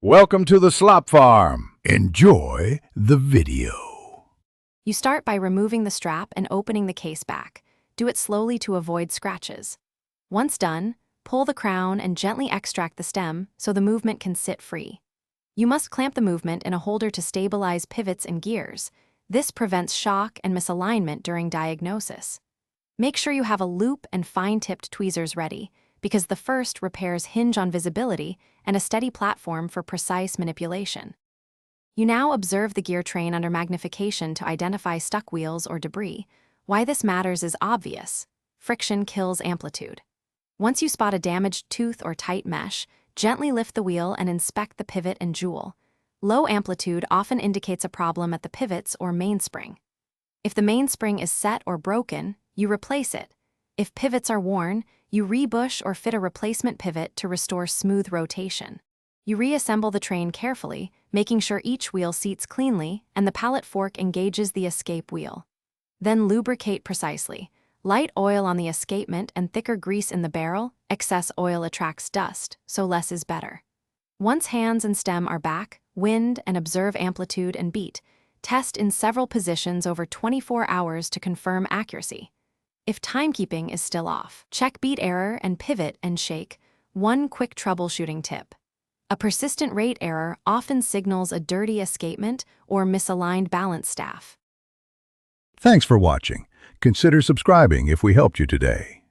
Welcome to the slop farm. Enjoy the video. You start by removing the strap and opening the case back. Do it slowly to avoid scratches. Once done, pull the crown and gently extract the stem so the movement can sit free. You must clamp the movement in a holder to stabilize pivots and gears. This prevents shock and misalignment during diagnosis. Make sure you have a loop and fine-tipped tweezers ready, because the first repairs hinge on visibility and a steady platform for precise manipulation. You now observe the gear train under magnification to identify stuck wheels or debris. Why this matters is obvious. Friction kills amplitude. Once you spot a damaged tooth or tight mesh, gently lift the wheel and inspect the pivot and jewel. Low amplitude often indicates a problem at the pivots or mainspring. If the mainspring is set or broken, you replace it. If pivots are worn, you rebush or fit a replacement pivot to restore smooth rotation. You reassemble the train carefully, making sure each wheel seats cleanly and the pallet fork engages the escape wheel. Then lubricate precisely. Light oil on the escapement and thicker grease in the barrel. Excess oil attracts dust, so less is better. Once hands and stem are back, wind and observe amplitude and beat. Test in several positions over 24 hours to confirm accuracy. If timekeeping is still off, check beat error and pivot and shake. One quick troubleshooting tip. A persistent rate error often signals a dirty escapement or misaligned balance staff. Thanks for watching. Consider subscribing if we helped you today.